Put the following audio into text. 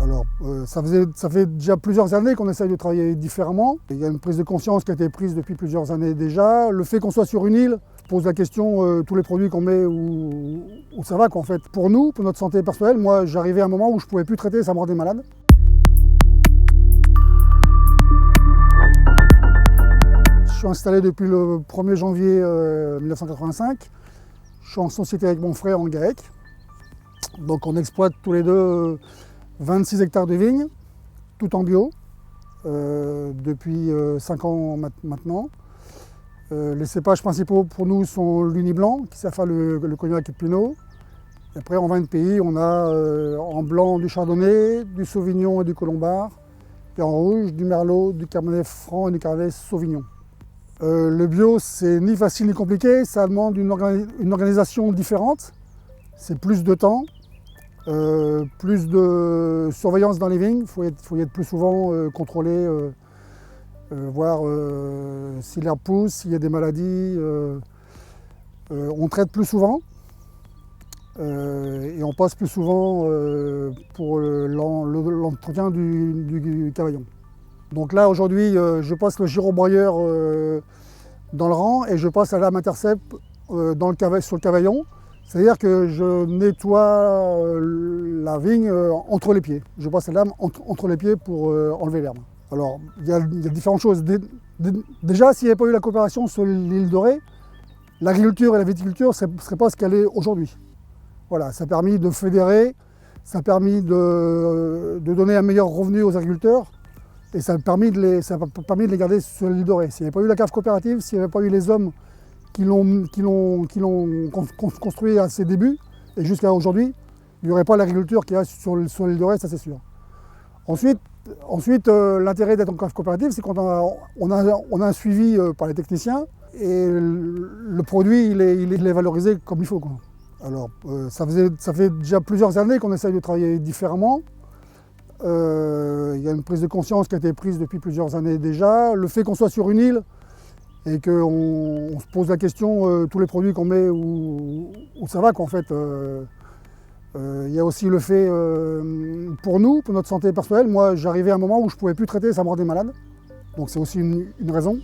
Alors, ça fait déjà plusieurs années qu'on essaye de travailler différemment. Il y a une prise de conscience qui a été prise depuis plusieurs années déjà. Le fait qu'on soit sur une île pose la question, tous les produits qu'on met, où ça va quoi, en fait. Pour nous, pour notre santé personnelle, moi j'arrivais à un moment où je ne pouvais plus traiter, ça me rendait malade. Je suis installé depuis le 1er janvier 1985. Je suis en société avec mon frère en GAEC. Donc on exploite tous les deux 26 hectares de vignes, tout en bio, depuis 5 ans maintenant. Les cépages principaux pour nous sont l'Uni Blanc, qui sert à faire le cognac et le pinot. Et après en vin de pays, on a en blanc du chardonnay, du sauvignon et du colombard. Et en rouge, du merlot, du cabernet franc et du cabernet sauvignon. Le bio, c'est ni facile ni compliqué, ça demande une organisation différente. C'est plus de temps. Plus de surveillance dans les vignes, il faut y être plus souvent contrôlé, voir si l'herbe pousse, s'il y a des maladies. On traite plus souvent et on passe plus souvent pour l'entretien du cavaillon. Donc là aujourd'hui je passe le gyrobroyeur dans le rang et je passe la lame intercept sur le cavaillon. C'est-à-dire que je nettoie la vigne entre les pieds. Je passe la lame entre les pieds pour enlever l'herbe. Alors, il y a différentes choses. Déjà, s'il n'y avait pas eu la coopération sur l'île Dorée, l'agriculture et la viticulture ne seraient pas ce qu'elle est aujourd'hui. Voilà, ça a permis de fédérer, ça a permis de donner un meilleur revenu aux agriculteurs et ça a permis de les garder sur l'île Dorée. S'il n'y avait pas eu la cave coopérative, s'il n'y avait pas eu les hommes qui l'ont construit à ses débuts et jusqu'à aujourd'hui, il n'y aurait pas l'agriculture qu'il y a sur l'île Dorée, ça c'est sûr. Ensuite l'intérêt d'être en cave coopérative, c'est qu'on a un suivi par les techniciens et le produit il est valorisé comme il faut, quoi. Alors ça fait déjà plusieurs années qu'on essaye de travailler différemment. Il y a une prise de conscience qui a été prise depuis plusieurs années déjà. Le fait qu'on soit sur une île et qu'on se pose la question, tous les produits qu'on met, où ça va quoi, en fait. Il y a aussi le fait, pour nous, pour notre santé personnelle, moi j'arrivais à un moment où je ne pouvais plus traiter, ça me rendait malade. Donc c'est aussi une raison.